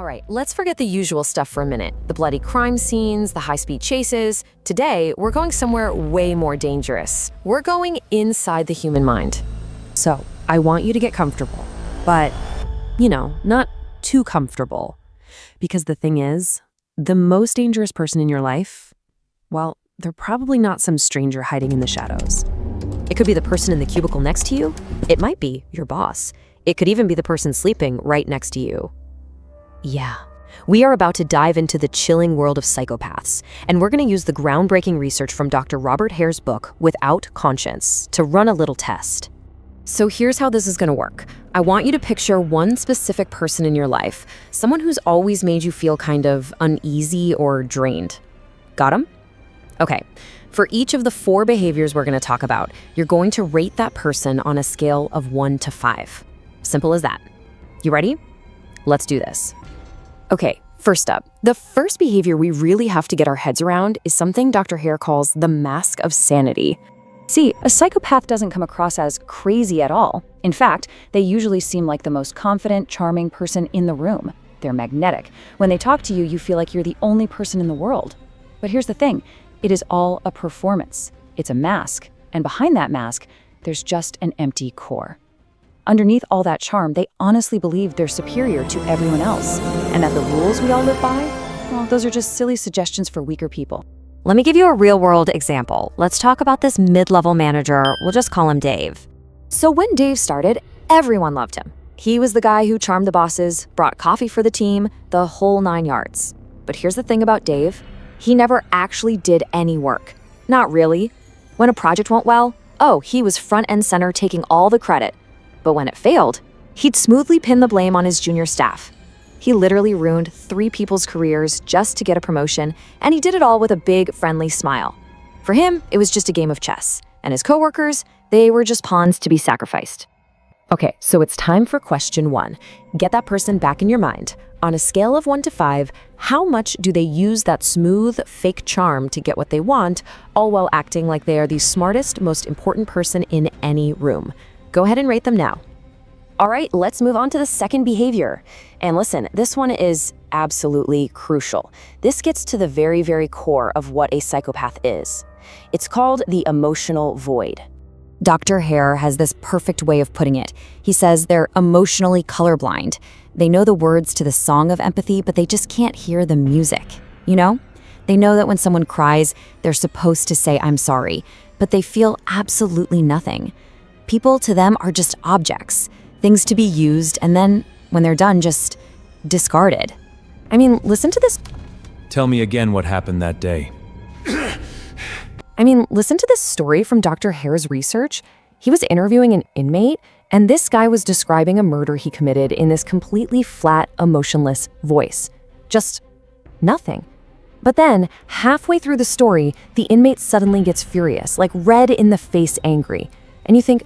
All right, let's forget the usual stuff for a minute. The bloody crime scenes, the high-speed chases. Today, we're going somewhere way more dangerous. We're going inside the human mind. So, I want you to get comfortable, but, not too comfortable. Because the thing is, the most dangerous person in your life, well, they're probably not some stranger hiding in the shadows. It could be the person in the cubicle next to you. It might be your boss. It could even be the person sleeping right next to you. Yeah, we are about to dive into the chilling world of psychopaths, and we're going to use the groundbreaking research from Dr. Robert Hare's book, Without Conscience, to run a little test. So here's how this is going to work. I want you to picture one specific person in your life, someone who's always made you feel kind of uneasy or drained. Got 'em? Okay, for each of the 4 behaviors we're going to talk about, you're going to rate that person on a scale of 1 to 5. Simple as that. You ready? Let's do this. Okay, first up, the first behavior we really have to get our heads around is something Dr. Hare calls the mask of sanity. See, a psychopath doesn't come across as crazy at all. In fact, they usually seem like the most confident, charming person in the room. They're magnetic. When they talk to you, you feel like you're the only person in the world. But here's the thing, it is all a performance. It's a mask, and behind that mask, there's just an empty core. Underneath all that charm, they honestly believe they're superior to everyone else, and that the rules we all live by, well, those are just silly suggestions for weaker people. Let me give you a real-world example. Let's talk about this mid-level manager. We'll just call him Dave. So when Dave started, everyone loved him. He was the guy who charmed the bosses, brought coffee for the team, the whole 9 yards. But here's the thing about Dave. He never actually did any work. Not really. When a project went well, he was front and center taking all the credit. But when it failed, he'd smoothly pin the blame on his junior staff. He literally ruined 3 people's careers just to get a promotion, and he did it all with a big, friendly smile. For him, it was just a game of chess, and his coworkers, they were just pawns to be sacrificed. Okay, so it's time for question 1. Get that person back in your mind. On a scale of 1 to 5, how much do they use that smooth, fake charm to get what they want, all while acting like they are the smartest, most important person in any room? Go ahead and rate them now. All right, let's move on to the second behavior. And listen, this one is absolutely crucial. This gets to the very, very core of what a psychopath is. It's called the emotional void. Dr. Hare has this perfect way of putting it. He says they're emotionally colorblind. They know the words to the song of empathy, but they just can't hear the music. They know that when someone cries, they're supposed to say, "I'm sorry," but they feel absolutely nothing. People to them are just objects, things to be used, and then, when they're done, just discarded. I mean, listen to this. Tell me again what happened that day. Listen to this story from Dr. Hare's research. He was interviewing an inmate, and this guy was describing a murder he committed in this completely flat, emotionless voice. Just nothing. But then, halfway through the story, the inmate suddenly gets furious, like red in the face angry. And you think,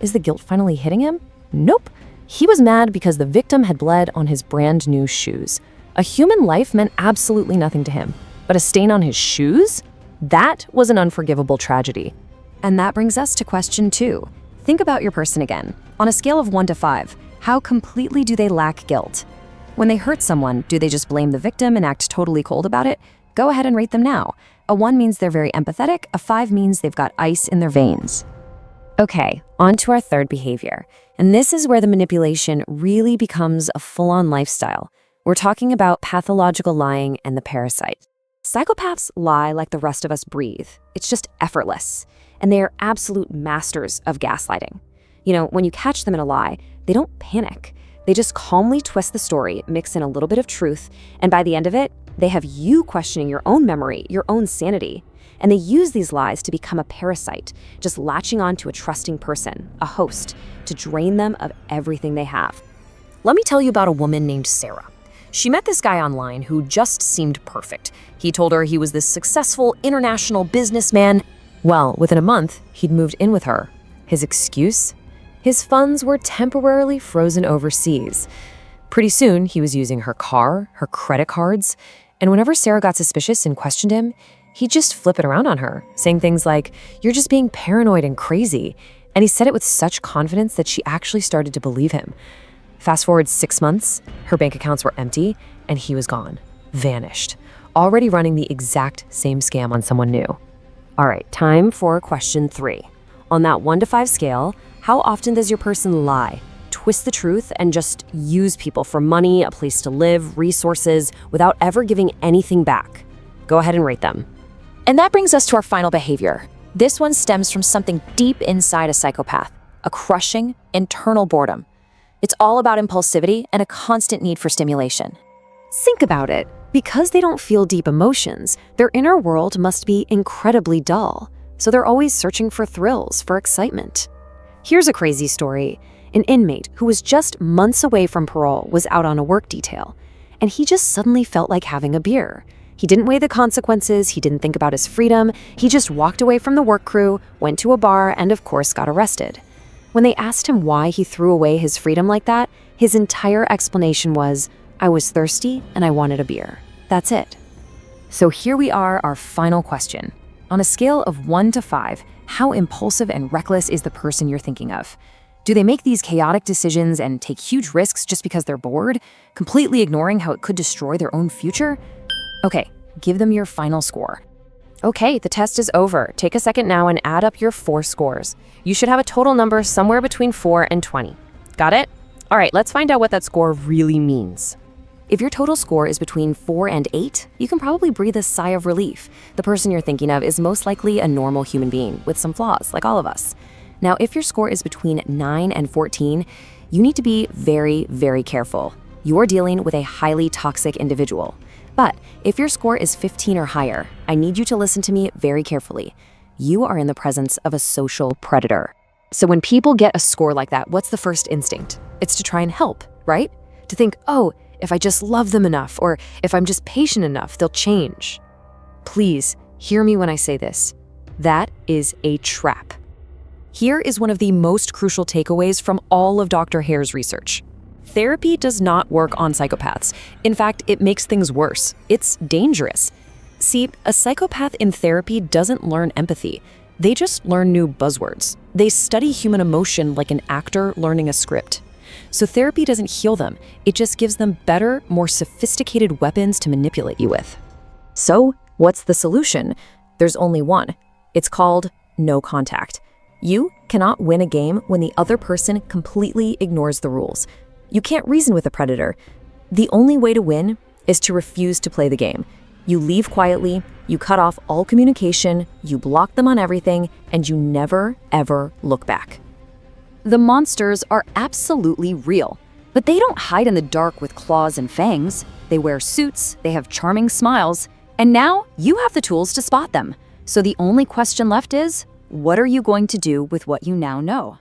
is the guilt finally hitting him? Nope. He was mad because the victim had bled on his brand new shoes. A human life meant absolutely nothing to him. But a stain on his shoes? That was an unforgivable tragedy. And that brings us to question 2. Think about your person again. On a scale of 1 to 5, how completely do they lack guilt? When they hurt someone, do they just blame the victim and act totally cold about it? Go ahead and rate them now. A 1 means they're very empathetic, a 5 means they've got ice in their veins. Okay, on to our third behavior. And this is where the manipulation really becomes a full-on lifestyle. We're talking about pathological lying and the parasite. Psychopaths lie like the rest of us breathe. It's just effortless. And they are absolute masters of gaslighting. When you catch them in a lie, they don't panic. They just calmly twist the story, mix in a little bit of truth, and by the end of it, they have you questioning your own memory, your own sanity. And they use these lies to become a parasite, just latching on to a trusting person, a host, to drain them of everything they have. Let me tell you about a woman named Sarah. She met this guy online who just seemed perfect. He told her he was this successful international businessman. Well, within a month, he'd moved in with her. His excuse? His funds were temporarily frozen overseas. Pretty soon, he was using her car, her credit cards, and whenever Sarah got suspicious and questioned him, he'd just flip it around on her, saying things like, "You're just being paranoid and crazy." And he said it with such confidence that she actually started to believe him. Fast forward 6 months, her bank accounts were empty, and he was gone, vanished, already running the exact same scam on someone new. All right, time for question 3. On that 1 to 5 scale, how often does your person lie, twist the truth, and just use people for money, a place to live, resources, without ever giving anything back? Go ahead and rate them. And that brings us to our final behavior. This one stems from something deep inside a psychopath, a crushing, internal boredom. It's all about impulsivity and a constant need for stimulation. Think about it. Because they don't feel deep emotions, their inner world must be incredibly dull. So they're always searching for thrills, for excitement. Here's a crazy story. An inmate who was just months away from parole was out on a work detail, and he just suddenly felt like having a beer. He didn't weigh the consequences, he didn't think about his freedom, he just walked away from the work crew, went to a bar, and of course got arrested. When they asked him why he threw away his freedom like that, his entire explanation was, "I was thirsty and I wanted a beer." That's it. So here we are, our final question. On a scale of 1 to 5, how impulsive and reckless is the person you're thinking of? Do they make these chaotic decisions and take huge risks just because they're bored, completely ignoring how it could destroy their own future? Okay, give them your final score. Okay, the test is over. Take a second now and add up your 4 scores. You should have a total number somewhere between 4 and 20. Got it? All right, let's find out what that score really means. If your total score is between 4 and 8, you can probably breathe a sigh of relief. The person you're thinking of is most likely a normal human being with some flaws, like all of us. Now, if your score is between 9 and 14, you need to be very, very careful. You're dealing with a highly toxic individual. But if your score is 15 or higher, I need you to listen to me very carefully. You are in the presence of a social predator. So when people get a score like that, what's the first instinct? It's to try and help, right? To think, oh, if I just love them enough, or if I'm just patient enough, they'll change. Please hear me when I say this. That is a trap. Here is one of the most crucial takeaways from all of Dr. Hare's research. Therapy does not work on psychopaths. In fact, it makes things worse. It's dangerous. See, a psychopath in therapy doesn't learn empathy. They just learn new buzzwords. They study human emotion like an actor learning a script. So therapy doesn't heal them. It just gives them better, more sophisticated weapons to manipulate you with. So, what's the solution? There's only one. It's called no contact. You cannot win a game when the other person completely ignores the rules. You can't reason with a predator. The only way to win is to refuse to play the game. You leave quietly, you cut off all communication, you block them on everything, and you never, ever look back. The monsters are absolutely real, but they don't hide in the dark with claws and fangs. They wear suits, they have charming smiles, and now you have the tools to spot them. So the only question left is, what are you going to do with what you now know?